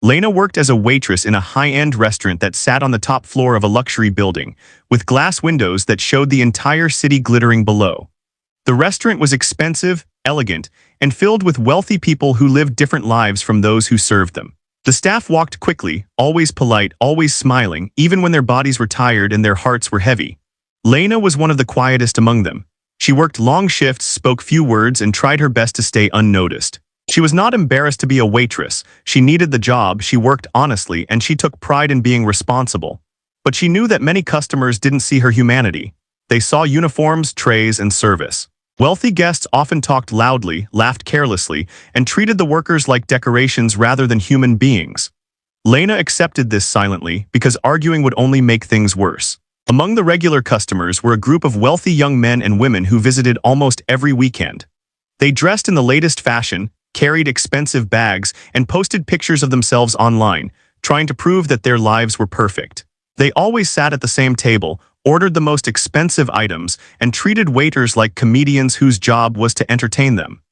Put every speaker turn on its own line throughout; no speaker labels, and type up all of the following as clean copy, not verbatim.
Lena worked as a waitress in a high-end restaurant that sat on the top floor of a luxury building, with glass windows that showed the entire city glittering below. The restaurant was expensive, elegant, and filled with wealthy people who lived different lives from those who served them. The staff walked quickly, always polite, always smiling, even when their bodies were tired and their hearts were heavy. Lena was one of the quietest among them. She worked long shifts, spoke few words, and tried her best to stay unnoticed. She was not embarrassed to be a waitress. She needed the job, she worked honestly, and she took pride in being responsible. But she knew that many customers didn't see her humanity. They saw uniforms, trays, and service. Wealthy guests often talked loudly, laughed carelessly, and treated the workers like decorations rather than human beings. Lena accepted this silently because arguing would only make things worse. Among the regular customers were a group of wealthy young men and women who visited almost every weekend. They dressed in the latest fashion, carried expensive bags, and posted pictures of themselves online, trying to prove that their lives were perfect. They always sat at the same table, ordered the most expensive items, and treated waiters like comedians whose job was to entertain them.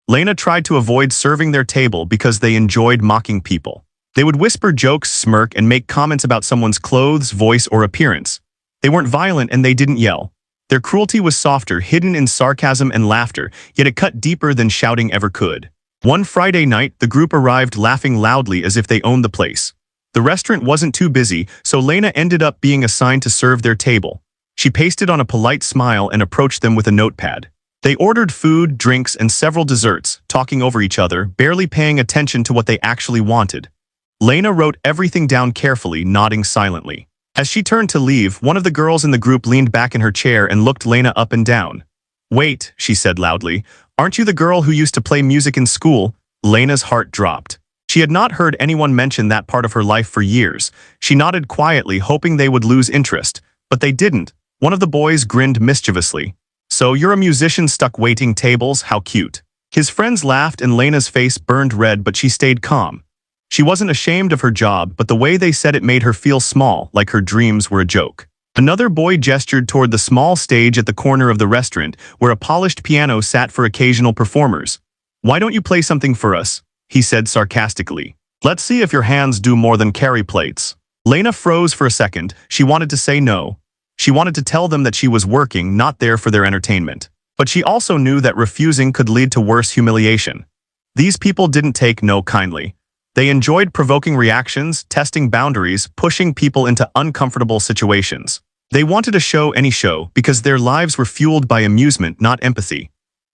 Lena tried to avoid serving their table because they enjoyed mocking people. They would whisper jokes, smirk, and make comments about someone's clothes, voice, or appearance. They weren't violent and they didn't yell. Their cruelty was softer, hidden in sarcasm and laughter, yet it cut deeper than shouting ever could. One Friday night, the group arrived laughing loudly as if they owned the place. The restaurant wasn't too busy, so Lena ended up being assigned to serve their table. She pasted on a polite smile and approached them with a notepad. They ordered food, drinks, and several desserts, talking over each other, barely paying attention to what they actually wanted. Lena wrote everything down carefully, nodding silently. As she turned to leave, one of the girls in the group leaned back in her chair and looked Lena up and down. "Wait," she said loudly. "Aren't you the girl who used to play music in school?" Lena's heart dropped. She had not heard anyone mention that part of her life for years. She nodded quietly, hoping they would lose interest. But they didn't. One of the boys grinned mischievously. "So you're a musician stuck waiting tables? How cute." His friends laughed and Lena's face burned red, but she stayed calm. She wasn't ashamed of her job, but the way they said it made her feel small, like her dreams were a joke. Another boy gestured toward the small stage at the corner of the restaurant, where a polished piano sat for occasional performers. "Why don't you play something for us?" he said sarcastically. "Let's see if your hands do more than carry plates." Lena froze for a second. She wanted to say no. She wanted to tell them that she was working, not there for their entertainment. But she also knew that refusing could lead to worse humiliation. These people didn't take no kindly. They enjoyed provoking reactions, testing boundaries, pushing people into uncomfortable situations. They wanted a show, any show, because their lives were fueled by amusement, not empathy.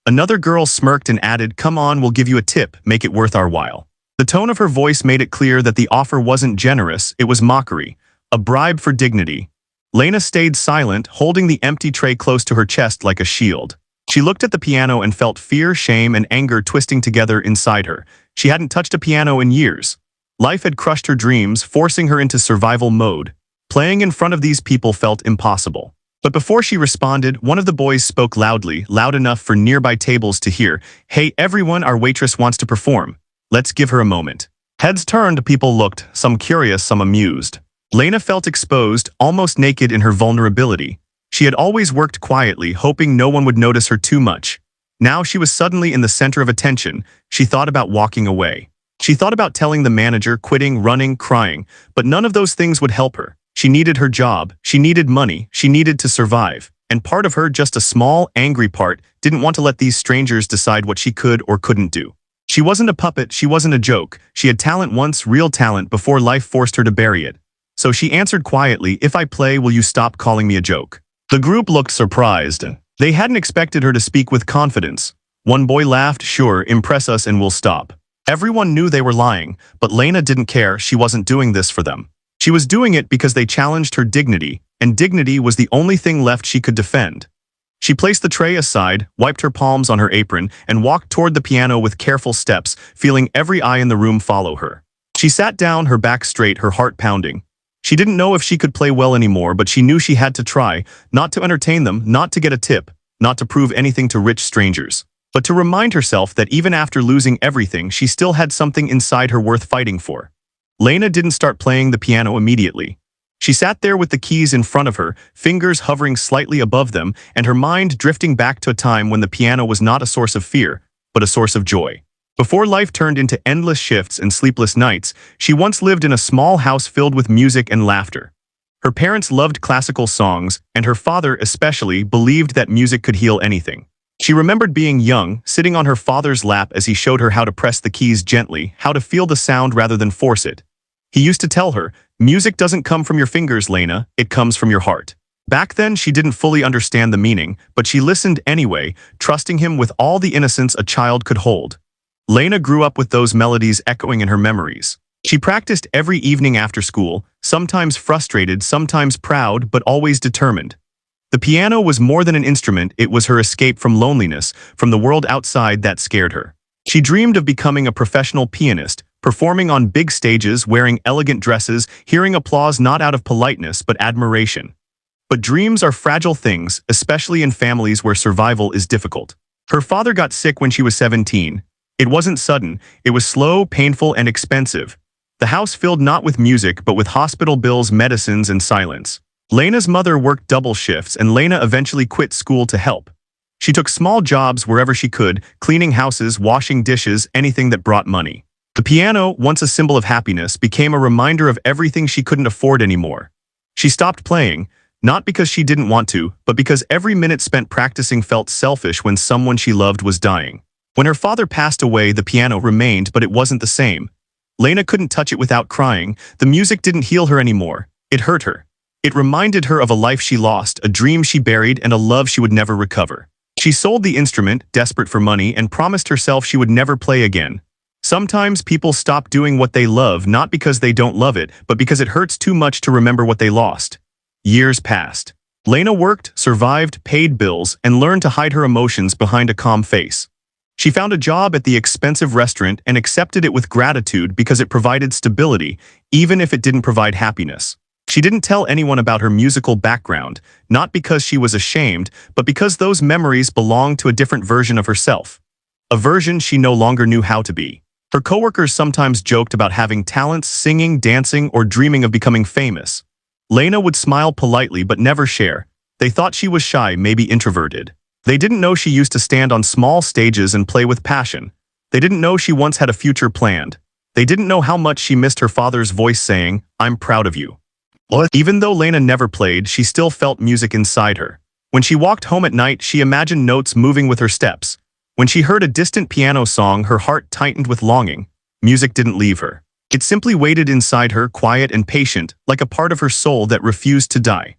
Another girl smirked and added, "Come on, we'll give you a tip, make it worth our while." The tone of her voice made it clear that the offer wasn't generous, it was mockery, a bribe for dignity. Lena stayed silent, holding the empty tray close to her chest like a shield. She looked at the piano and felt fear, shame, and anger twisting together inside her. She hadn't touched a piano in years. Life had crushed her dreams, forcing her into survival mode. Playing in front of these people felt impossible. But before she responded, one of the boys spoke loudly, loud enough for nearby tables to hear. "Hey everyone, our waitress wants to perform. Let's give her a moment." Heads turned, people looked, some curious, some amused. Lena felt exposed, almost naked in her vulnerability. She had always worked quietly, hoping no one would notice her too much. Now she was suddenly in the center of attention. She thought about walking away. She thought about telling the manager, quitting, running, crying, but none of those things would help her. She needed her job, she needed money, she needed to survive. And part of her, just a small, angry part, didn't want to let these strangers decide what she could or couldn't do. She wasn't a puppet, she wasn't a joke. She had talent once, real talent, before life forced her to bury it. So she answered quietly, "If I play, will you stop calling me a joke?" The group looked surprised. They hadn't expected her to speak with confidence. One boy laughed, "Sure, impress us and we'll stop." Everyone knew they were lying, but Lena didn't care. She wasn't doing this for them. She was doing it because they challenged her dignity, and dignity was the only thing left she could defend. She placed the tray aside, wiped her palms on her apron, and walked toward the piano with careful steps, feeling every eye in the room follow her. She sat down, her back straight, her heart pounding. She didn't know if she could play well anymore, but she knew she had to try, not to entertain them, not to get a tip, not to prove anything to rich strangers, but to remind herself that even after losing everything, she still had something inside her worth fighting for. Lena didn't start playing the piano immediately. She sat there with the keys in front of her, fingers hovering slightly above them, and her mind drifting back to a time when the piano was not a source of fear, but a source of joy. Before life turned into endless shifts and sleepless nights, she once lived in a small house filled with music and laughter. Her parents loved classical songs, and her father especially believed that music could heal anything. She remembered being young, sitting on her father's lap as he showed her how to press the keys gently, how to feel the sound rather than force it. He used to tell her, "Music doesn't come from your fingers, Lena, it comes from your heart." Back then, she didn't fully understand the meaning, but she listened anyway, trusting him with all the innocence a child could hold. Lena grew up with those melodies echoing in her memories. She practiced every evening after school, sometimes frustrated, sometimes proud, but always determined. The piano was more than an instrument, it was her escape from loneliness, from the world outside that scared her. She dreamed of becoming a professional pianist, performing on big stages, wearing elegant dresses, hearing applause not out of politeness but admiration. But dreams are fragile things, especially in families where survival is difficult. Her father got sick when she was 17. It wasn't sudden, it was slow, painful, and expensive. The house filled not with music but with hospital bills, medicines, and silence. Lena's mother worked double shifts, and Lena eventually quit school to help. She took small jobs wherever she could, cleaning houses, washing dishes, anything that brought money. The piano, once a symbol of happiness, became a reminder of everything she couldn't afford anymore. She stopped playing, not because she didn't want to, but because every minute spent practicing felt selfish when someone she loved was dying. When her father passed away, the piano remained, but it wasn't the same. Lena couldn't touch it without crying. The music didn't heal her anymore. It hurt her. It reminded her of a life she lost, a dream she buried, and a love she would never recover. She sold the instrument, desperate for money, and promised herself she would never play again. Sometimes people stop doing what they love not because they don't love it, but because it hurts too much to remember what they lost. Years passed. Lena worked, survived, paid bills, and learned to hide her emotions behind a calm face. She found a job at the expensive restaurant and accepted it with gratitude because it provided stability, even if it didn't provide happiness. She didn't tell anyone about her musical background, not because she was ashamed, but because those memories belonged to a different version of herself. A version she no longer knew how to be. Her coworkers sometimes joked about having talents, singing, dancing, or dreaming of becoming famous. Lena would smile politely but never share. They thought she was shy, maybe introverted. They didn't know she used to stand on small stages and play with passion. They didn't know she once had a future planned. They didn't know how much she missed her father's voice saying, "I'm proud of you." Even though Lena never played, she still felt music inside her. When she walked home at night, she imagined notes moving with her steps. When she heard a distant piano song, her heart tightened with longing. Music didn't leave her. It simply waited inside her, quiet and patient, like a part of her soul that refused to die.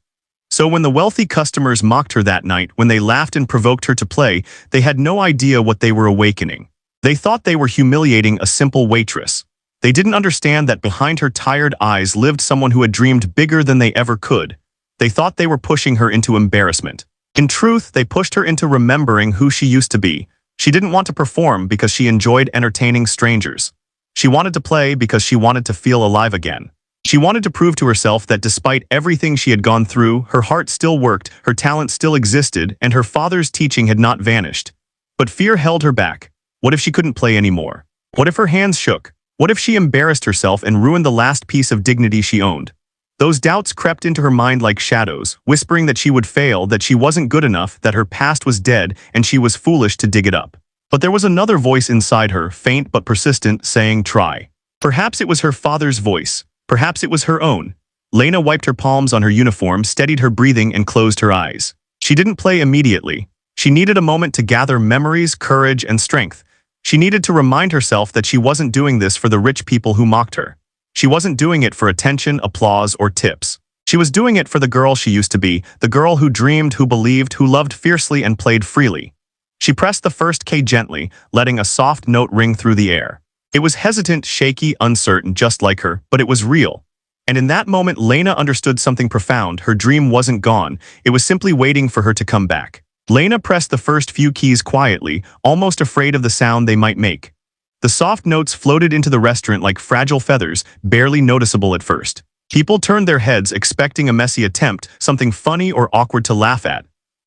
So when the wealthy customers mocked her that night, when they laughed and provoked her to play, they had no idea what they were awakening. They thought they were humiliating a simple waitress. They didn't understand that behind her tired eyes lived someone who had dreamed bigger than they ever could. They thought they were pushing her into embarrassment. In truth, they pushed her into remembering who she used to be. She didn't want to perform because she enjoyed entertaining strangers. She wanted to play because she wanted to feel alive again. She wanted to prove to herself that despite everything she had gone through, her heart still worked, her talent still existed, and her father's teaching had not vanished. But fear held her back. What if she couldn't play anymore? What if her hands shook? What if she embarrassed herself and ruined the last piece of dignity she owned? Those doubts crept into her mind like shadows, whispering that she would fail, that she wasn't good enough, that her past was dead, and she was foolish to dig it up. But there was another voice inside her, faint but persistent, saying, "Try." Perhaps it was her father's voice. Perhaps it was her own. Lena wiped her palms on her uniform, steadied her breathing, and closed her eyes. She didn't play immediately. She needed a moment to gather memories, courage, and strength. She needed to remind herself that she wasn't doing this for the rich people who mocked her. She wasn't doing it for attention, applause, or tips. She was doing it for the girl she used to be, the girl who dreamed, who believed, who loved fiercely and played freely. She pressed the first key gently, letting a soft note ring through the air. It was hesitant, shaky, uncertain, just like her, but it was real. And in that moment, Lena understood something profound. Her dream wasn't gone. It was simply waiting for her to come back. Lena pressed the first few keys quietly, almost afraid of the sound they might make. The soft notes floated into the restaurant like fragile feathers, barely noticeable at first. People turned their heads, expecting a messy attempt, something funny or awkward to laugh at.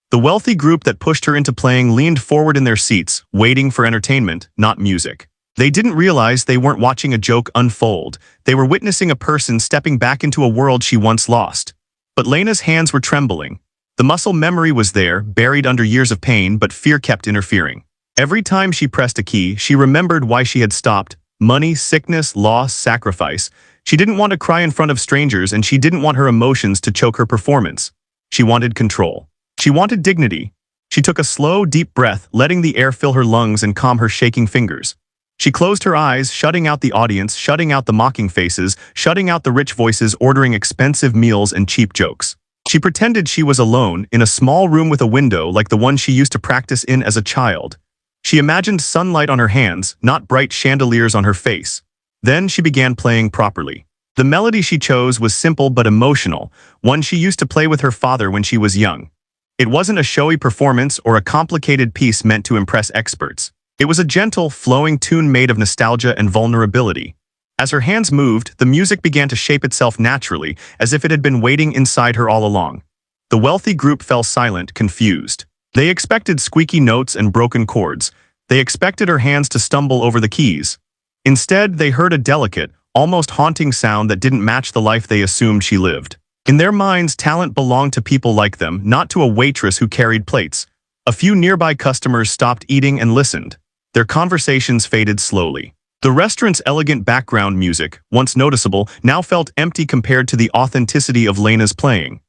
The wealthy group that pushed her into playing leaned forward in their seats, waiting for entertainment, not music. They didn't realize they weren't watching a joke unfold. They were witnessing a person stepping back into a world she once lost. But Lena's hands were trembling. The muscle memory was there, buried under years of pain, but fear kept interfering. Every time she pressed a key, she remembered why she had stopped: money, sickness, loss, sacrifice. She didn't want to cry in front of strangers, and she didn't want her emotions to choke her performance. She wanted control. She wanted dignity. She took a slow, deep breath, letting the air fill her lungs and calm her shaking fingers. She closed her eyes, shutting out the audience, shutting out the mocking faces, shutting out the rich voices ordering expensive meals and cheap jokes. She pretended she was alone, in a small room with a window like the one she used to practice in as a child. She imagined sunlight on her hands, not bright chandeliers on her face. Then she began playing properly. The melody she chose was simple but emotional, one she used to play with her father when she was young. It wasn't a showy performance or a complicated piece meant to impress experts. It was a gentle, flowing tune made of nostalgia and vulnerability. As her hands moved, the music began to shape itself naturally, as if it had been waiting inside her all along. The wealthy group fell silent, confused. They expected squeaky notes and broken chords. They expected her hands to stumble over the keys. Instead, they heard a delicate, almost haunting sound that didn't match the life they assumed she lived. In their minds, talent belonged to people like them, not to a waitress who carried plates. A few nearby customers stopped eating and listened. Their conversations faded slowly. The restaurant's elegant background music, once noticeable, now felt empty compared to the authenticity of Lena's playing.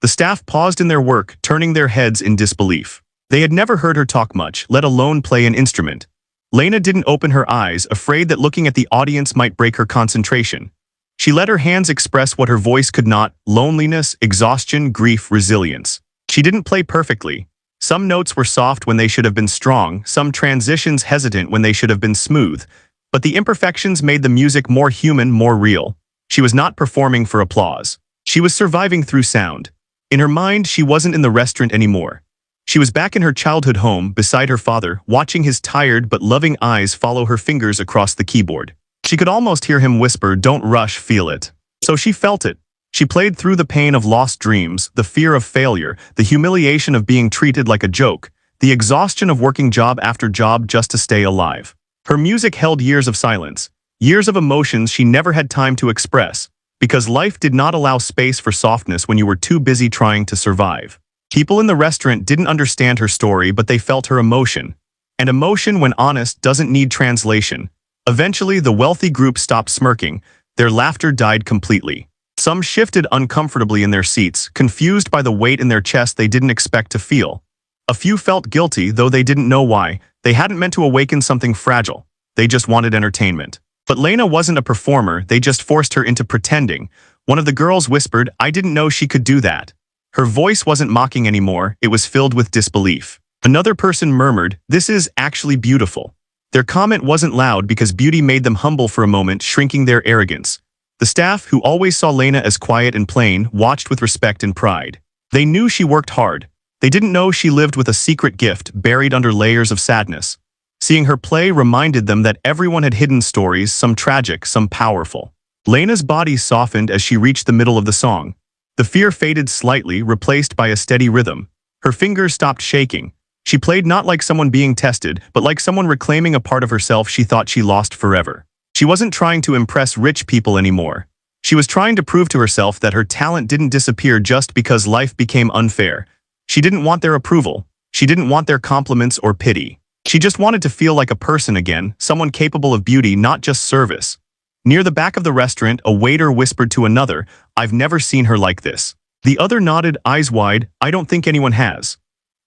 The staff paused in their work, turning their heads in disbelief. They had never heard her talk much, let alone play an instrument. Lena didn't open her eyes, afraid that looking at the audience might break her concentration. She let her hands express what her voice could not: loneliness, exhaustion, grief, resilience. She didn't play perfectly. Some notes were soft when they should have been strong, some transitions hesitant when they should have been smooth. But the imperfections made the music more human, more real. She was not performing for applause. She was surviving through sound. In her mind, she wasn't in the restaurant anymore. She was back in her childhood home, beside her father, watching his tired but loving eyes follow her fingers across the keyboard. She could almost hear him whisper, "Don't rush, feel it." So she felt it. She played through the pain of lost dreams, the fear of failure, the humiliation of being treated like a joke, the exhaustion of working job after job just to stay alive. Her music held years of silence, years of emotions she never had time to express, because life did not allow space for softness when you were too busy trying to survive. People in the restaurant didn't understand her story, but they felt her emotion. And emotion, when honest, doesn't need translation. Eventually, the wealthy group stopped smirking. Their laughter died completely. Some shifted uncomfortably in their seats, confused by the weight in their chest they didn't expect to feel. A few felt guilty, though they didn't know why. They hadn't meant to awaken something fragile. They just wanted entertainment. But Lena wasn't a performer, they just forced her into pretending. One of the girls whispered, "I didn't know she could do that." Her voice wasn't mocking anymore, it was filled with disbelief. Another person murmured, "This is actually beautiful." Their comment wasn't loud because beauty made them humble for a moment, shrinking their arrogance. The staff, who always saw Lena as quiet and plain, watched with respect and pride. They knew she worked hard. They didn't know she lived with a secret gift buried under layers of sadness. Seeing her play reminded them that everyone had hidden stories, some tragic, some powerful. Lena's body softened as she reached the middle of the song. The fear faded slightly, replaced by a steady rhythm. Her fingers stopped shaking. She played not like someone being tested, but like someone reclaiming a part of herself she thought she lost forever. She wasn't trying to impress rich people anymore. She was trying to prove to herself that her talent didn't disappear just because life became unfair. She didn't want their approval. She didn't want their compliments or pity. She just wanted to feel like a person again, someone capable of beauty, not just service. Near the back of the restaurant, a waiter whispered to another, "I've never seen her like this." The other nodded, eyes wide, "I don't think anyone has."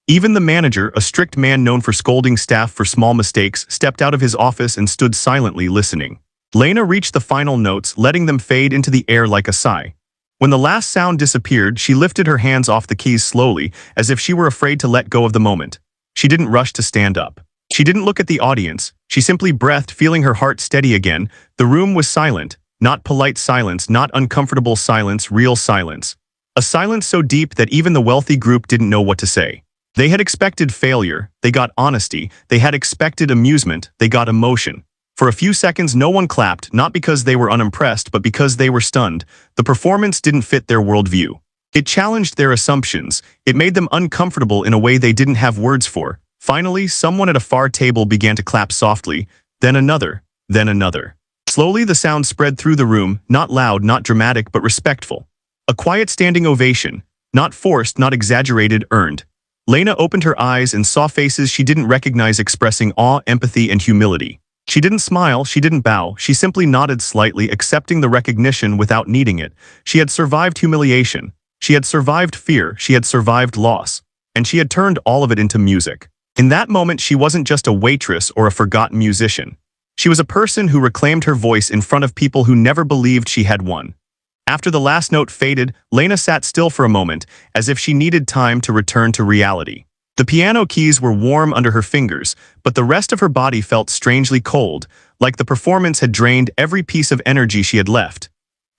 Even the manager, a strict man known for scolding staff for small mistakes, stepped out of his office and stood silently listening. Lena reached the final notes, letting them fade into the air like a sigh. When the last sound disappeared, she lifted her hands off the keys slowly, as if she were afraid to let go of the moment. She didn't rush to stand up. She didn't look at the audience. She simply breathed, feeling her heart steady again. The room was silent. Not polite silence, not uncomfortable silence, real silence. A silence so deep that even the wealthy group didn't know what to say. They had expected failure, they got honesty. They had expected amusement, they got emotion. For a few seconds no one clapped, not because they were unimpressed, but because they were stunned. The performance didn't fit their worldview. It challenged their assumptions. It made them uncomfortable in a way they didn't have words for. Finally, someone at a far table began to clap softly, then another, then another. Slowly the sound spread through the room, not loud, not dramatic, but respectful. A quiet standing ovation, not forced, not exaggerated, earned. Lena opened her eyes and saw faces she didn't recognize expressing awe, empathy, and humility. She didn't smile, she didn't bow, she simply nodded slightly, accepting the recognition without needing it. She had survived humiliation. She had survived fear, she had survived loss. And she had turned all of it into music. In that moment, she wasn't just a waitress or a forgotten musician. She was a person who reclaimed her voice in front of people who never believed she had one. After the last note faded, Lena sat still for a moment, as if she needed time to return to reality. The piano keys were warm under her fingers, but the rest of her body felt strangely cold, like the performance had drained every piece of energy she had left.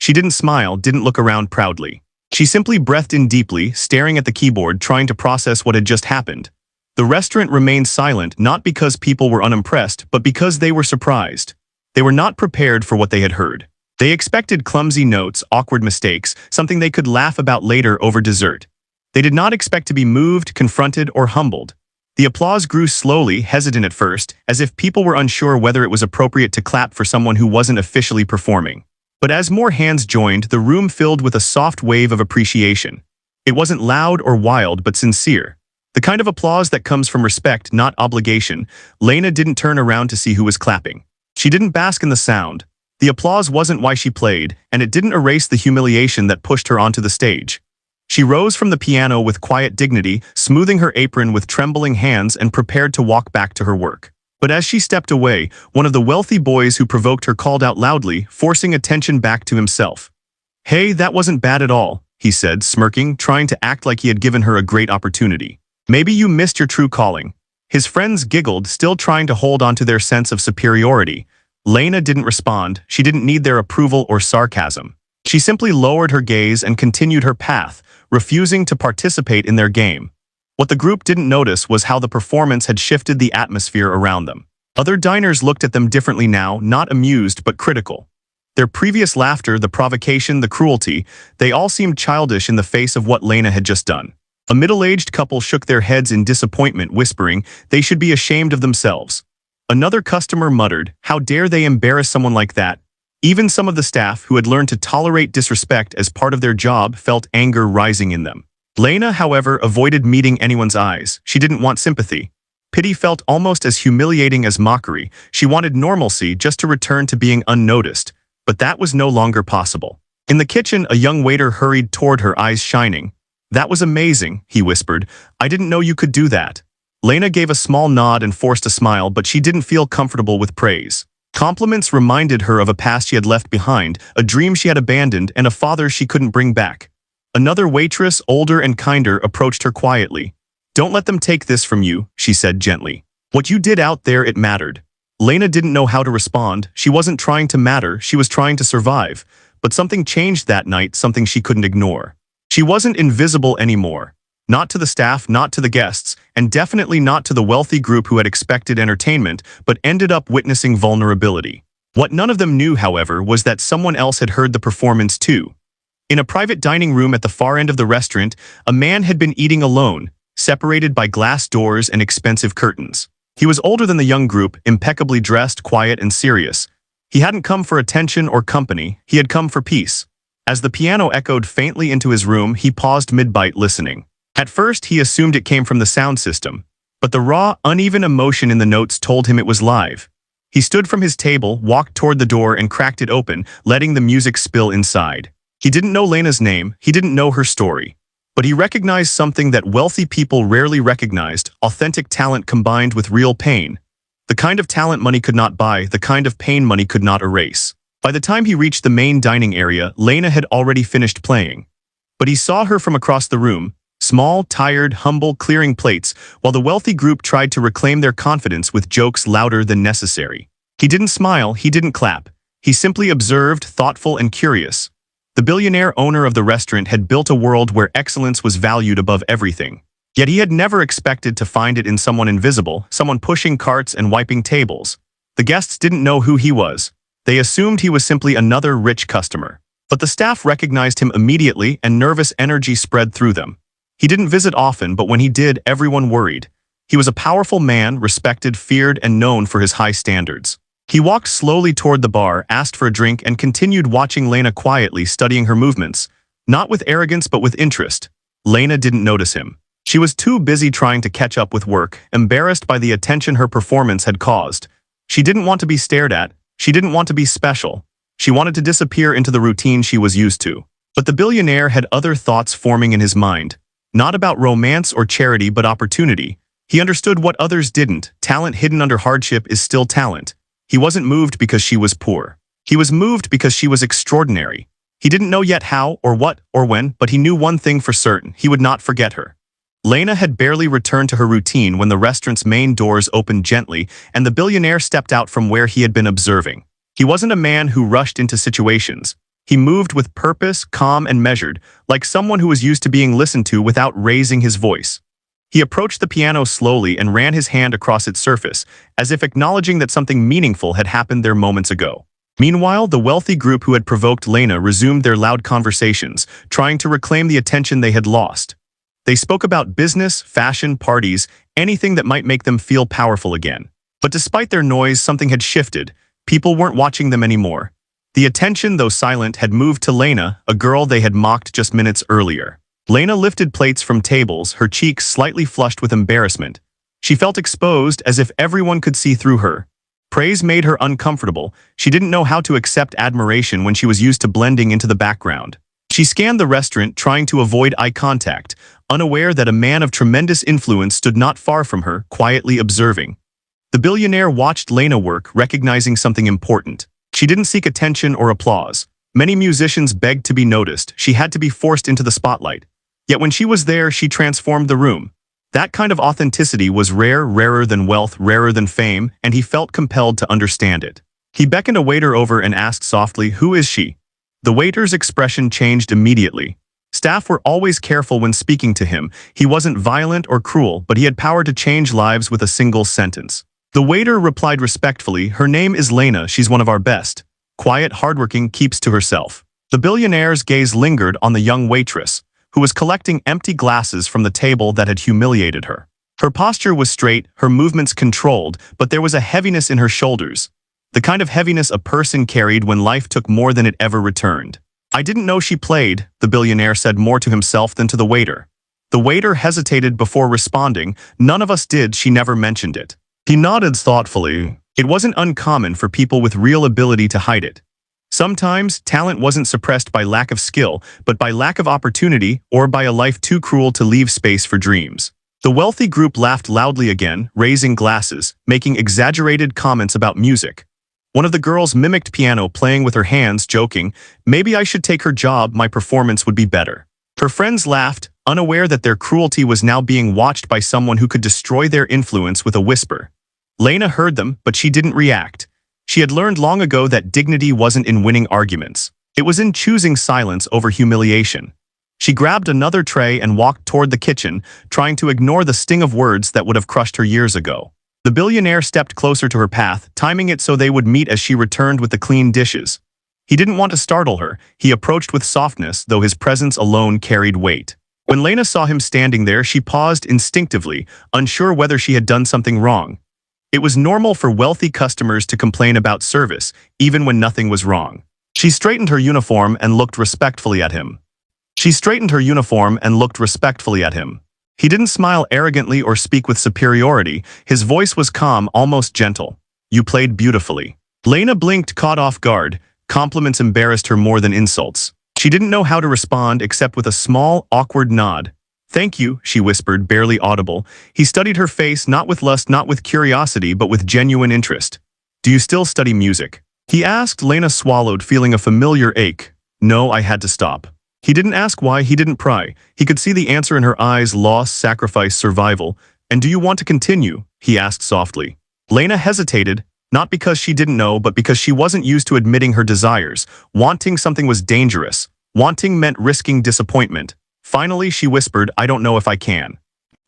She didn't smile, didn't look around proudly. She simply breathed in deeply, staring at the keyboard, trying to process what had just happened. The restaurant remained silent, not because people were unimpressed, but because they were surprised. They were not prepared for what they had heard. They expected clumsy notes, awkward mistakes, something they could laugh about later over dessert. They did not expect to be moved, confronted, or humbled. The applause grew slowly, hesitant at first, as if people were unsure whether it was appropriate to clap for someone who wasn't officially performing. But as more hands joined, the room filled with a soft wave of appreciation. It wasn't loud or wild, but sincere. The kind of applause that comes from respect, not obligation. Lena didn't turn around to see who was clapping. She didn't bask in the sound. The applause wasn't why she played, and it didn't erase the humiliation that pushed her onto the stage. She rose from the piano with quiet dignity, smoothing her apron with trembling hands and prepared to walk back to her work. But as she stepped away, one of the wealthy boys who provoked her called out loudly, forcing attention back to himself. "Hey, that wasn't bad at all," he said, smirking, trying to act like he had given her a great opportunity. "Maybe you missed your true calling." His friends giggled, still trying to hold on to their sense of superiority. Lena didn't respond. She didn't need their approval or sarcasm. She simply lowered her gaze and continued her path, refusing to participate in their game. What the group didn't notice was how the performance had shifted the atmosphere around them. Other diners looked at them differently now, not amused but critical. Their previous laughter, the provocation, the cruelty, they all seemed childish in the face of what Lena had just done. A middle-aged couple shook their heads in disappointment, whispering they should be ashamed of themselves. Another customer muttered, "How dare they embarrass someone like that?" Even some of the staff, who had learned to tolerate disrespect as part of their job, felt anger rising in them. Lena, however, avoided meeting anyone's eyes. She didn't want sympathy. Pity felt almost as humiliating as mockery. She wanted normalcy, just to return to being unnoticed. But that was no longer possible. In the kitchen, a young waiter hurried toward her, eyes shining. "That was amazing," he whispered. "I didn't know you could do that." Lena gave a small nod and forced a smile, but she didn't feel comfortable with praise. Compliments reminded her of a past she had left behind, a dream she had abandoned, and a father she couldn't bring back. Another waitress, older and kinder, approached her quietly. "Don't let them take this from you," she said gently. "What you did out there, it mattered." Lena didn't know how to respond. She wasn't trying to matter, she was trying to survive. But something changed that night, something she couldn't ignore. She wasn't invisible anymore. Not to the staff, not to the guests, and definitely not to the wealthy group who had expected entertainment, but ended up witnessing vulnerability. What none of them knew, however, was that someone else had heard the performance too. In a private dining room at the far end of the restaurant, a man had been eating alone, separated by glass doors and expensive curtains. He was older than the young group, impeccably dressed, quiet and serious. He hadn't come for attention or company, he had come for peace. As the piano echoed faintly into his room, he paused mid-bite, listening. At first, he assumed it came from the sound system, but the raw, uneven emotion in the notes told him it was live. He stood from his table, walked toward the door and cracked it open, letting the music spill inside. He didn't know Lena's name, he didn't know her story. But he recognized something that wealthy people rarely recognized: authentic talent combined with real pain. The kind of talent money could not buy, the kind of pain money could not erase. By the time he reached the main dining area, Lena had already finished playing. But he saw her from across the room, small, tired, humble, clearing plates, while the wealthy group tried to reclaim their confidence with jokes louder than necessary. He didn't smile, he didn't clap. He simply observed, thoughtful and curious. The billionaire owner of the restaurant had built a world where excellence was valued above everything. Yet he had never expected to find it in someone invisible, someone pushing carts and wiping tables. The guests didn't know who he was. They assumed he was simply another rich customer. But the staff recognized him immediately, and nervous energy spread through them. He didn't visit often, but when he did, everyone worried. He was a powerful man, respected, feared, and known for his high standards. He walked slowly toward the bar, asked for a drink, and continued watching Lena quietly, studying her movements. Not with arrogance, but with interest. Lena didn't notice him. She was too busy trying to catch up with work, embarrassed by the attention her performance had caused. She didn't want to be stared at. She didn't want to be special. She wanted to disappear into the routine she was used to. But the billionaire had other thoughts forming in his mind. Not about romance or charity, but opportunity. He understood what others didn't. Talent hidden under hardship is still talent. He wasn't moved because she was poor. He was moved because she was extraordinary. He didn't know yet how, or what, or when, but he knew one thing for certain: he would not forget her. Lena had barely returned to her routine when the restaurant's main doors opened gently and the billionaire stepped out from where he had been observing. He wasn't a man who rushed into situations. He moved with purpose, calm and measured, like someone who was used to being listened to without raising his voice. He approached the piano slowly and ran his hand across its surface, as if acknowledging that something meaningful had happened there moments ago. Meanwhile, the wealthy group who had provoked Lena resumed their loud conversations, trying to reclaim the attention they had lost. They spoke about business, fashion, parties, anything that might make them feel powerful again. But despite their noise, something had shifted. People weren't watching them anymore. The attention, though silent, had moved to Lena, a girl they had mocked just minutes earlier. Lena lifted plates from tables, her cheeks slightly flushed with embarrassment. She felt exposed, as if everyone could see through her. Praise made her uncomfortable. She didn't know how to accept admiration when she was used to blending into the background. She scanned the restaurant, trying to avoid eye contact, unaware that a man of tremendous influence stood not far from her, quietly observing. The billionaire watched Lena work, recognizing something important. She didn't seek attention or applause. Many musicians begged to be noticed. She had to be forced into the spotlight. Yet when she was there, she transformed the room. That kind of authenticity was rare, rarer than wealth, rarer than fame, and he felt compelled to understand it. He beckoned a waiter over and asked softly, "Who is she?" The waiter's expression changed immediately. Staff were always careful when speaking to him. He wasn't violent or cruel, but he had power to change lives with a single sentence. The waiter replied respectfully, "Her name is Lena. She's one of our best. Quiet, hardworking, keeps to herself." The billionaire's gaze lingered on the young waitress, who was collecting empty glasses from the table that had humiliated her. Her posture was straight, her movements controlled, but there was a heaviness in her shoulders. The kind of heaviness a person carried when life took more than it ever returned. "I didn't know she played," the billionaire said, more to himself than to the waiter. The waiter hesitated before responding. "None of us did, she never mentioned it." He nodded thoughtfully. It wasn't uncommon for people with real ability to hide it. Sometimes, talent wasn't suppressed by lack of skill, but by lack of opportunity or by a life too cruel to leave space for dreams. The wealthy group laughed loudly again, raising glasses, making exaggerated comments about music. One of the girls mimicked piano playing with her hands, joking, "Maybe I should take her job, my performance would be better." Her friends laughed, unaware that their cruelty was now being watched by someone who could destroy their influence with a whisper. Lena heard them, but she didn't react. She had learned long ago that dignity wasn't in winning arguments. It was in choosing silence over humiliation. She grabbed another tray and walked toward the kitchen, trying to ignore the sting of words that would have crushed her years ago. The billionaire stepped closer to her path, timing it so they would meet as she returned with the clean dishes. He didn't want to startle her. He approached with softness, though his presence alone carried weight. When Lena saw him standing there, she paused instinctively, unsure whether she had done something wrong. It was normal for wealthy customers to complain about service, even when nothing was wrong. She straightened her uniform and looked respectfully at him. He didn't smile arrogantly or speak with superiority. His voice was calm, almost gentle. "You played beautifully." Lena blinked, caught off guard. Compliments embarrassed her more than insults. She didn't know how to respond except with a small, awkward nod. "Thank you," she whispered, barely audible. He studied her face, not with lust, not with curiosity, but with genuine interest. "Do you still study music?" he asked. Lena swallowed, feeling a familiar ache. "No, I had to stop." He didn't ask why, he didn't pry. He could see the answer in her eyes: loss, sacrifice, survival. "And do you want to continue?" he asked softly. Lena hesitated, not because she didn't know, but because she wasn't used to admitting her desires. Wanting something was dangerous. Wanting meant risking disappointment. Finally, she whispered, "I don't know if I can."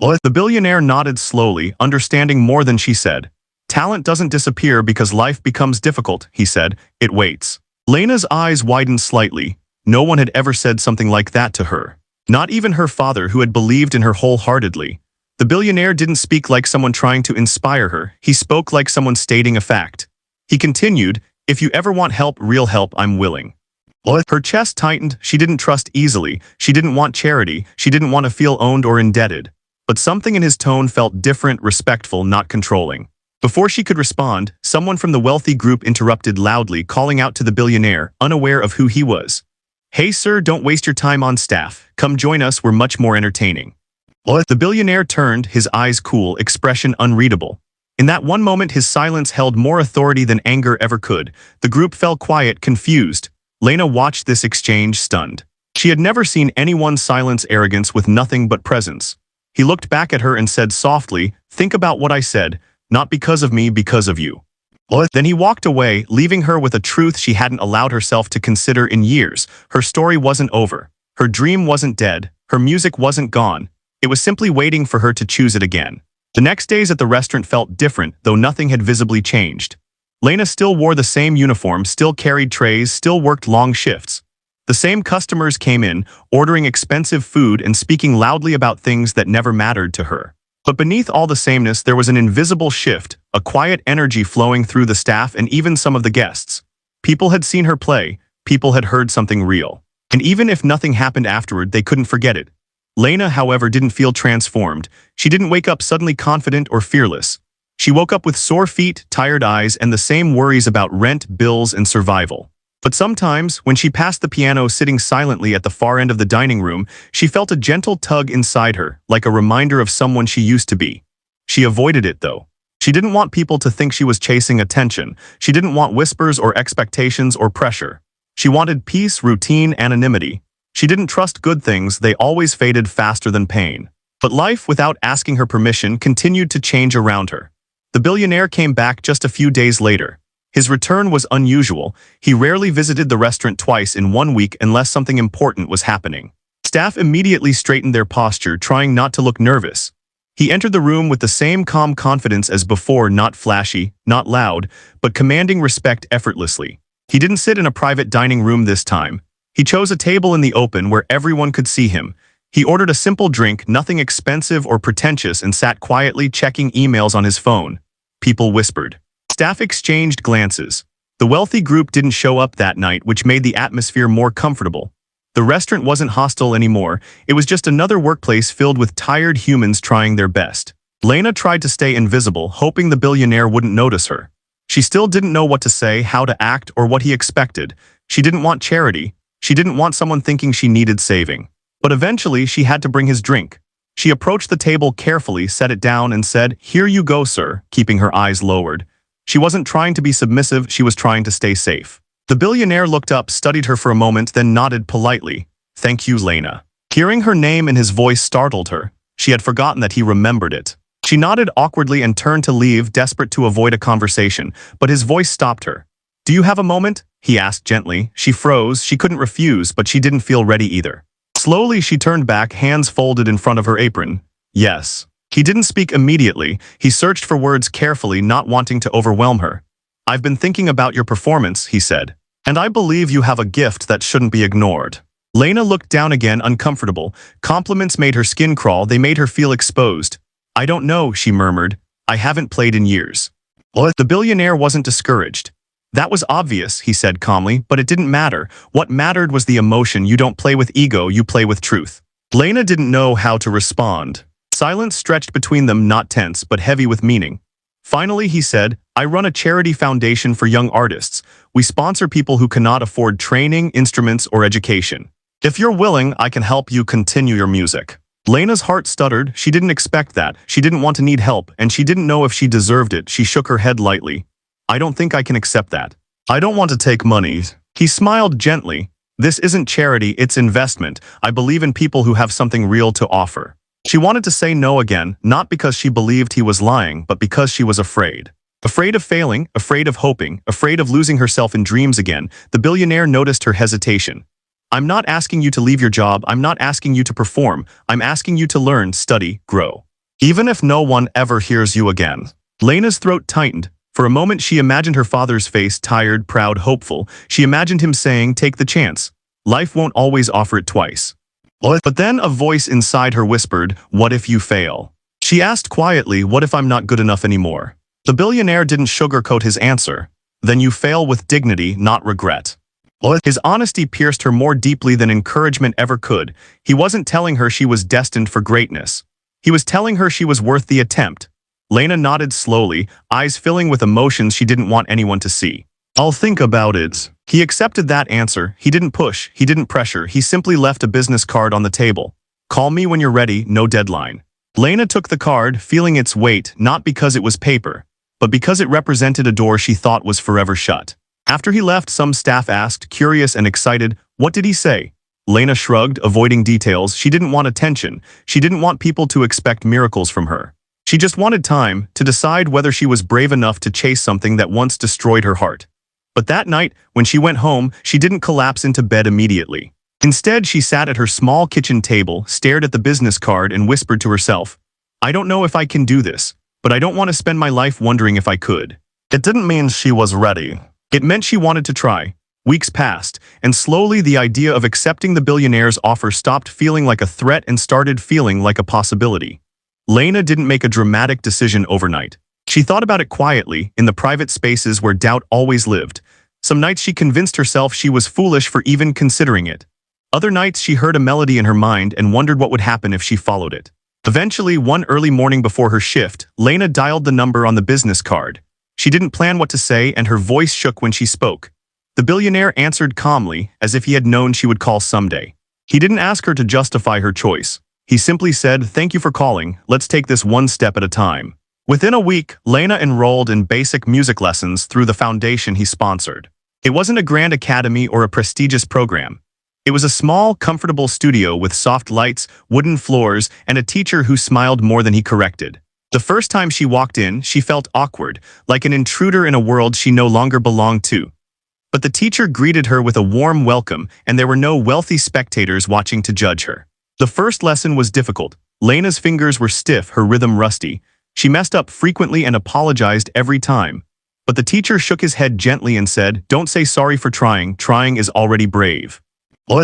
The billionaire nodded slowly, understanding more than she said. "Talent doesn't disappear because life becomes difficult," he said. "It waits." Lena's eyes widened slightly. No one had ever said something like that to her. Not even her father, who had believed in her wholeheartedly. The billionaire didn't speak like someone trying to inspire her. He spoke like someone stating a fact. He continued, "If you ever want help, real help, I'm willing." Her chest tightened. She didn't trust easily. She didn't want charity. She didn't want to feel owned or indebted. but something in his tone felt different, respectful, not controlling. Before she could respond, someone from the wealthy group interrupted loudly, calling out to the billionaire, unaware of who he was. "Hey sir, don't waste your time on staff. Come join us, we're much more entertaining." What? The billionaire turned, his eyes cool, expression unreadable. In that one moment his silence held more authority than anger ever could. The group fell quiet, confused. Lena watched this exchange, stunned. She had never seen anyone silence arrogance with nothing but presence. He looked back at her and said softly, "Think about what I said, not because of me, because of you." What? Then he walked away, leaving her with a truth she hadn't allowed herself to consider in years. Her story wasn't over. Her dream wasn't dead. Her music wasn't gone. It was simply waiting for her to choose it again. The next days at the restaurant felt different, though nothing had visibly changed. Lena still wore the same uniform, still carried trays, still worked long shifts. The same customers came in, ordering expensive food and speaking loudly about things that never mattered to her. But beneath all the sameness there was an invisible shift, a quiet energy flowing through the staff and even some of the guests. People had seen her play, people had heard something real. And even if nothing happened afterward, they couldn't forget it. Lena, however, didn't feel transformed. She didn't wake up suddenly confident or fearless. She woke up with sore feet, tired eyes, and the same worries about rent, bills, and survival. But sometimes, when she passed the piano sitting silently at the far end of the dining room, she felt a gentle tug inside her, like a reminder of someone she used to be. She avoided it, though. She didn't want people to think she was chasing attention. She didn't want whispers or expectations or pressure. She wanted peace, routine, anonymity. She didn't trust good things, they always faded faster than pain. But life, without asking her permission, continued to change around her. The billionaire came back just a few days later. His return was unusual. He rarely visited the restaurant twice in 1 week unless something important was happening. Staff immediately straightened their posture, trying not to look nervous. He entered the room with the same calm confidence as before, not flashy, not loud, but commanding respect effortlessly. He didn't sit in a private dining room this time. He chose a table in the open where everyone could see him. He ordered a simple drink, nothing expensive or pretentious, and sat quietly checking emails on his phone. People whispered. Staff exchanged glances. The wealthy group didn't show up that night, which made the atmosphere more comfortable. The restaurant wasn't hostile anymore. It was just another workplace filled with tired humans trying their best. Lena tried to stay invisible, hoping the billionaire wouldn't notice her. She still didn't know what to say, how to act, or what he expected. She didn't want charity. She didn't want someone thinking she needed saving. But eventually, she had to bring his drink. She approached the table carefully, set it down, and said, "Here you go, sir," keeping her eyes lowered. She wasn't trying to be submissive, she was trying to stay safe. The billionaire looked up, studied her for a moment, then nodded politely. "Thank you, Lena." Hearing her name and his voice startled her. She had forgotten that he remembered it. She nodded awkwardly and turned to leave, desperate to avoid a conversation, but his voice stopped her. "Do you have a moment?" he asked gently. She froze. She couldn't refuse, but she didn't feel ready either. Slowly, she turned back, hands folded in front of her apron. "Yes." He didn't speak immediately. He searched for words carefully, not wanting to overwhelm her. "I've been thinking about your performance," he said. "And I believe you have a gift that shouldn't be ignored." Lena looked down again, uncomfortable. Compliments made her skin crawl, they made her feel exposed. "I don't know," she murmured. "I haven't played in years." What? The billionaire wasn't discouraged. "That was obvious," he said calmly, "but it didn't matter. What mattered was the emotion. You don't play with ego, you play with truth." Lena didn't know how to respond. Silence stretched between them, not tense, but heavy with meaning. Finally, he said, "I run a charity foundation for young artists. We sponsor people who cannot afford training, instruments, or education. If you're willing, I can help you continue your music." Lena's heart stuttered. She didn't expect that. She didn't want to need help, and she didn't know if she deserved it. She shook her head lightly. "I don't think I can accept that. I don't want to take money." He smiled gently. "This isn't charity, it's investment. I believe in people who have something real to offer." She wanted to say no again, not because she believed he was lying, but because she was afraid. Afraid of failing, afraid of hoping, afraid of losing herself in dreams again. The billionaire noticed her hesitation. "I'm not asking you to leave your job, I'm not asking you to perform, I'm asking you to learn, study, grow. Even if no one ever hears you again." Lena's throat tightened. For a moment she imagined her father's face, tired, proud, hopeful. She imagined him saying, "Take the chance. Life won't always offer it twice." But then a voice inside her whispered, "What if you fail?" She asked quietly, "What if I'm not good enough anymore?" The billionaire didn't sugarcoat his answer. "Then you fail with dignity, not regret." His honesty pierced her more deeply than encouragement ever could. He wasn't telling her she was destined for greatness. He was telling her she was worth the attempt. Lena nodded slowly, eyes filling with emotions she didn't want anyone to see. I'll think about it. He accepted that answer. He didn't push, he didn't pressure, he simply left a business card on the table. Call me when you're ready, no deadline. Lena took the card, feeling its weight, not because it was paper, but because it represented a door she thought was forever shut. After he left, some staff asked, curious and excited, what did he say? Lena shrugged, avoiding details. She didn't want attention. She didn't want people to expect miracles from her. She just wanted time to decide whether she was brave enough to chase something that once destroyed her heart. But that night, when she went home, she didn't collapse into bed immediately. Instead, she sat at her small kitchen table, stared at the business card, and whispered to herself, I don't know if I can do this, but I don't want to spend my life wondering if I could. It didn't mean she was ready. It meant she wanted to try. Weeks passed, and slowly the idea of accepting the billionaire's offer stopped feeling like a threat and started feeling like a possibility. Lena didn't make a dramatic decision overnight. She thought about it quietly, in the private spaces where doubt always lived. Some nights she convinced herself she was foolish for even considering it. Other nights she heard a melody in her mind and wondered what would happen if she followed it. Eventually, one early morning before her shift, Lena dialed the number on the business card. She didn't plan what to say, and her voice shook when she spoke. The billionaire answered calmly, as if he had known she would call someday. He didn't ask her to justify her choice. He simply said, thank you for calling, let's take this one step at a time. Within a week, Lena enrolled in basic music lessons through the foundation he sponsored. It wasn't a grand academy or a prestigious program. It was a small, comfortable studio with soft lights, wooden floors, and a teacher who smiled more than he corrected. The first time she walked in, she felt awkward, like an intruder in a world she no longer belonged to. But the teacher greeted her with a warm welcome, and there were no wealthy spectators watching to judge her. The first lesson was difficult. Lena's fingers were stiff, her rhythm rusty. She messed up frequently and apologized every time. But the teacher shook his head gently and said, don't say sorry for trying is already brave.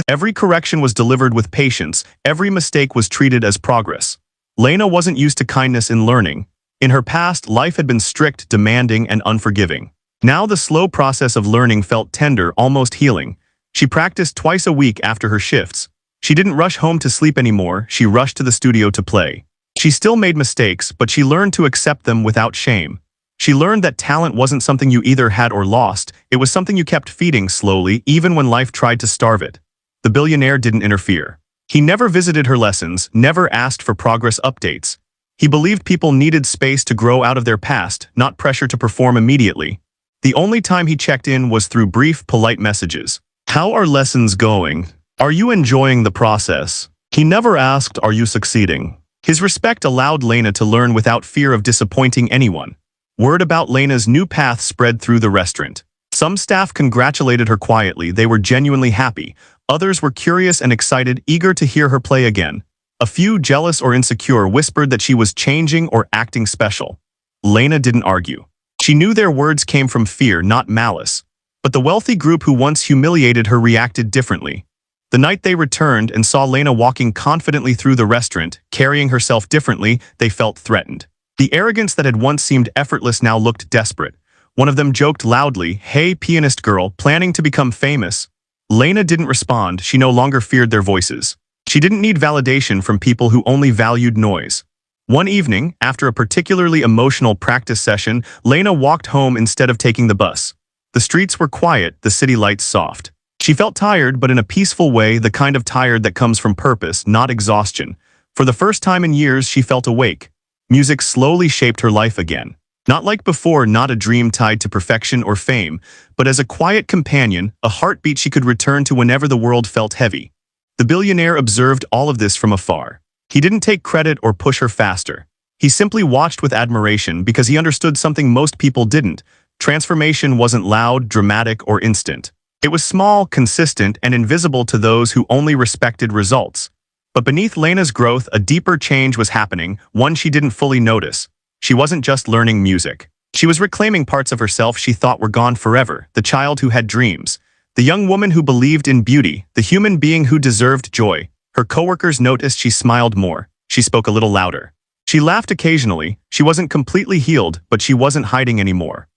Every correction was delivered with patience, every mistake was treated as progress. Lena wasn't used to kindness in learning. In her past, life had been strict, demanding, and unforgiving. Now the slow process of learning felt tender, almost healing. She practiced twice a week after her shifts. She didn't rush home to sleep anymore, she rushed to the studio to play. She still made mistakes, but she learned to accept them without shame. She learned that talent wasn't something you either had or lost, it was something you kept feeding slowly, even when life tried to starve it. The billionaire didn't interfere. He never visited her lessons, never asked for progress updates. He believed people needed space to grow out of their past, not pressure to perform immediately. The only time he checked in was through brief, polite messages. How are lessons going? Are you enjoying the process? He never asked, are you succeeding? His respect allowed Lena to learn without fear of disappointing anyone. Word about Lena's new path spread through the restaurant. Some staff congratulated her quietly, they were genuinely happy. Others were curious and excited, eager to hear her play again. A few, jealous or insecure, whispered that she was changing or acting special. Lena didn't argue. She knew their words came from fear, not malice. But the wealthy group who once humiliated her reacted differently. The night they returned and saw Lena walking confidently through the restaurant, carrying herself differently, they felt threatened. The arrogance that had once seemed effortless now looked desperate. One of them joked loudly, hey, pianist girl, planning to become famous? Lena didn't respond, she no longer feared their voices. She didn't need validation from people who only valued noise. One evening, after a particularly emotional practice session, Lena walked home instead of taking the bus. The streets were quiet, the city lights soft. She felt tired, but in a peaceful way, the kind of tired that comes from purpose, not exhaustion. For the first time in years, she felt awake. Music slowly shaped her life again. Not like before, not a dream tied to perfection or fame, but as a quiet companion, a heartbeat she could return to whenever the world felt heavy. The billionaire observed all of this from afar. He didn't take credit or push her faster. He simply watched with admiration because he understood something most people didn't. Transformation wasn't loud, dramatic, or instant. It was small, consistent, and invisible to those who only respected results. But beneath Lena's growth, a deeper change was happening, one she didn't fully notice. She wasn't just learning music. She was reclaiming parts of herself she thought were gone forever, the child who had dreams, the young woman who believed in beauty, the human being who deserved joy. Her coworkers noticed she smiled more. She spoke a little louder. She laughed occasionally. She wasn't completely healed, but she wasn't hiding anymore.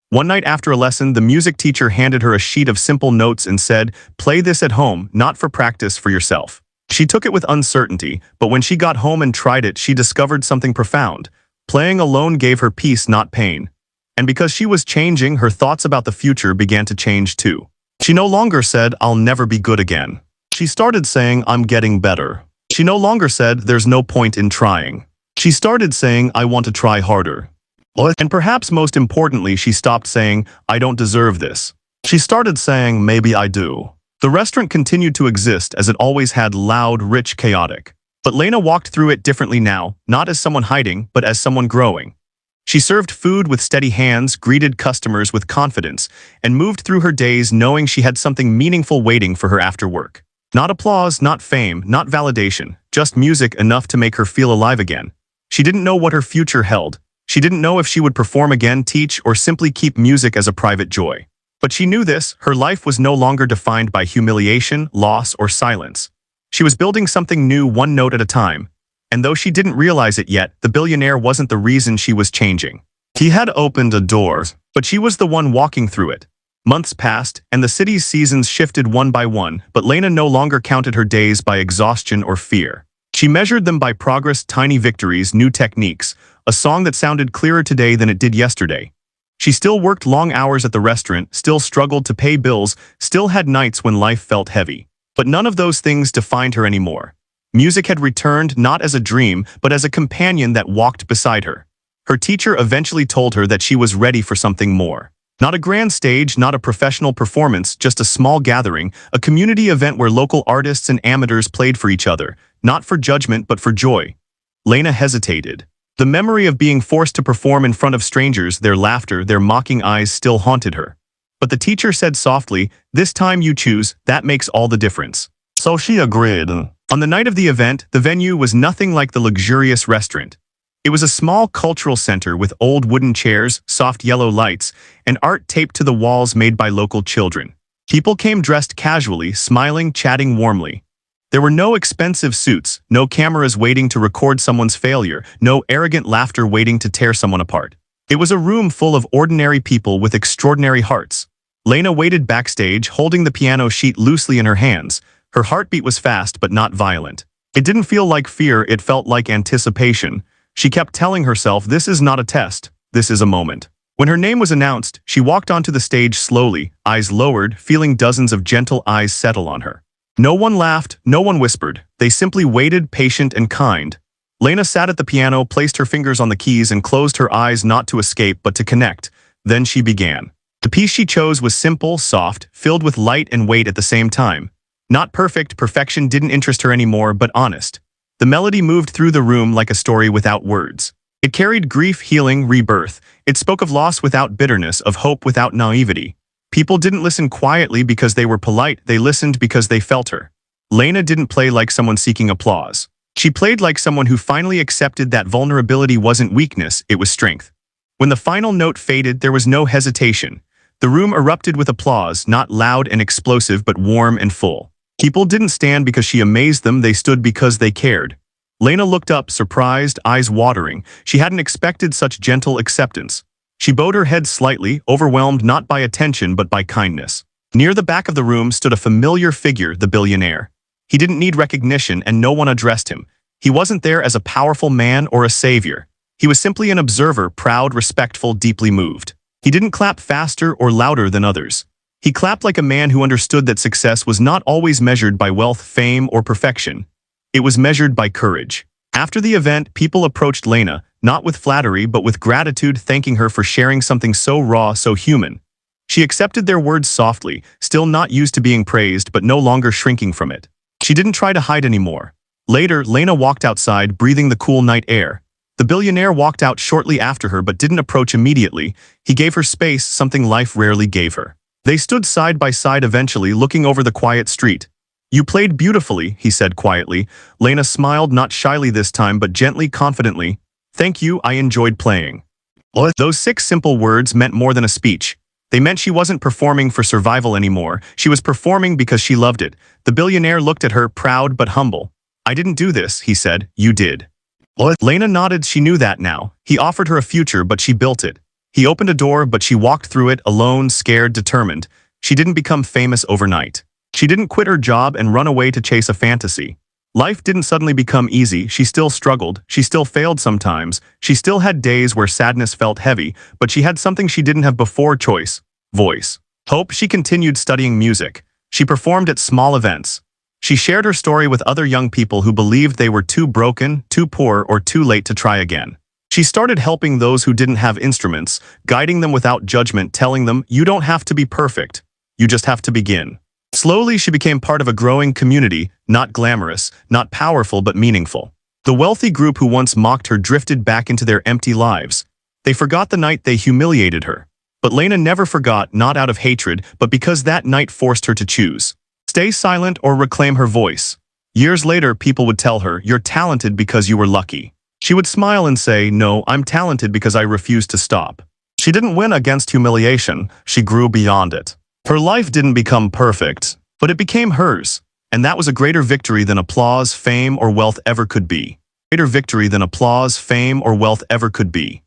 One night after a lesson, the music teacher handed her a sheet of simple notes and said, play this at home, not for practice, for yourself. She took it with uncertainty, but when she got home and tried it, she discovered something profound. Playing alone gave her peace, not pain. And because she was changing, her thoughts about the future began to change too. She no longer said, "I'll never be good again." She started saying, "I'm getting better." She no longer said, "There's no point in trying." She started saying, "I want to try harder." And perhaps most importantly, she stopped saying, "I don't deserve this." She started saying, "Maybe I do." The restaurant continued to exist as it always had, loud, rich, chaotic. But Lena walked through it differently now, not as someone hiding, but as someone growing. She served food with steady hands, greeted customers with confidence, and moved through her days knowing she had something meaningful waiting for her after work. Not applause, not fame, not validation, just music enough to make her feel alive again. She didn't know what her future held. She didn't know if she would perform again, teach, or simply keep music as a private joy. But she knew this: her life was no longer defined by humiliation, loss, or silence. She was building something new, one note at a time. And though she didn't realize it yet, the billionaire wasn't the reason she was changing. He had opened a door, but she was the one walking through it. Months passed, and the city's seasons shifted one by one, but Lena no longer counted her days by exhaustion or fear. She measured them by progress, tiny victories, new techniques, a song that sounded clearer today than it did yesterday. She still worked long hours at the restaurant, still struggled to pay bills, still had nights when life felt heavy. But none of those things defined her anymore. Music had returned not as a dream, but as a companion that walked beside her. Her teacher eventually told her that she was ready for something more. Not a grand stage, not a professional performance, just a small gathering, a community event where local artists and amateurs played for each other, not for judgment but for joy. Lena hesitated. The memory of being forced to perform in front of strangers, their laughter, their mocking eyes still haunted her. But the teacher said softly, "This time you choose, that makes all the difference." So she agreed. On the night of the event, the venue was nothing like the luxurious restaurant. It was a small cultural center with old wooden chairs, soft yellow lights, and art taped to the walls made by local children. People came dressed casually, smiling, chatting warmly. There were no expensive suits, no cameras waiting to record someone's failure, no arrogant laughter waiting to tear someone apart. It was a room full of ordinary people with extraordinary hearts. Lena waited backstage, holding the piano sheet loosely in her hands. Her heartbeat was fast but not violent. It didn't feel like fear, it felt like anticipation. She kept telling herself, "This is not a test, this is a moment." When her name was announced, she walked onto the stage slowly, eyes lowered, feeling dozens of gentle eyes settle on her. No one laughed, no one whispered. They simply waited, patient and kind. Lena sat at the piano, placed her fingers on the keys, and closed her eyes, not to escape but to connect. Then she began. The piece she chose was simple, soft, filled with light and weight at the same time. Not perfect, perfection didn't interest her anymore, but honest. The melody moved through the room like a story without words. It carried grief, healing, rebirth. It spoke of loss without bitterness, of hope without naivety. People didn't listen quietly because they were polite, they listened because they felt her. Lena didn't play like someone seeking applause. She played like someone who finally accepted that vulnerability wasn't weakness, it was strength. When the final note faded, there was no hesitation. The room erupted with applause, not loud and explosive but warm and full. People didn't stand because she amazed them, they stood because they cared. Lena looked up, surprised, eyes watering. She hadn't expected such gentle acceptance. She bowed her head slightly, overwhelmed not by attention but by kindness. Near the back of the room stood a familiar figure, the billionaire. He didn't need recognition and no one addressed him. He wasn't there as a powerful man or a savior. He was simply an observer, proud, respectful, deeply moved. He didn't clap faster or louder than others. He clapped like a man who understood that success was not always measured by wealth, fame, or perfection. It was measured by courage. After the event, people approached Lena, not with flattery but with gratitude, thanking her for sharing something so raw, so human. She accepted their words softly, still not used to being praised but no longer shrinking from it. She didn't try to hide anymore. Later, Lena walked outside, breathing the cool night air. The billionaire walked out shortly after her but didn't approach immediately. He gave her space, something life rarely gave her. They stood side by side eventually, looking over the quiet street. "You played beautifully," he said quietly. Lena smiled, not shyly this time but gently, confidently. "Thank you, I enjoyed playing." Those 6 simple words meant more than a speech. They meant she wasn't performing for survival anymore. She was performing because she loved it. The billionaire looked at her, proud but humble. "I didn't do this," he said. "You did." Lena nodded. She knew that now. He offered her a future, but she built it. He opened a door, but she walked through it, alone, scared, determined. She didn't become famous overnight. She didn't quit her job and run away to chase a fantasy. Life didn't suddenly become easy. She still struggled. She still failed sometimes. She still had days where sadness felt heavy, but she had something she didn't have before: choice, voice, hope. She continued studying music. She performed at small events. She shared her story with other young people who believed they were too broken, too poor, or too late to try again. She started helping those who didn't have instruments, guiding them without judgment, telling them, "You don't have to be perfect. You just have to begin." Slowly, she became part of a growing community, not glamorous, not powerful, but meaningful. The wealthy group who once mocked her drifted back into their empty lives. They forgot the night they humiliated her. But Lena never forgot, not out of hatred, but because that night forced her to choose. Stay silent or reclaim her voice. Years later, people would tell her, "You're talented because you were lucky." She would smile and say, "No, I'm talented because I refused to stop." She didn't win against humiliation, she grew beyond it. Her life didn't become perfect, but it became hers, and that was a greater victory than applause, fame, or wealth ever could be. Greater victory than applause, fame, or wealth ever could be.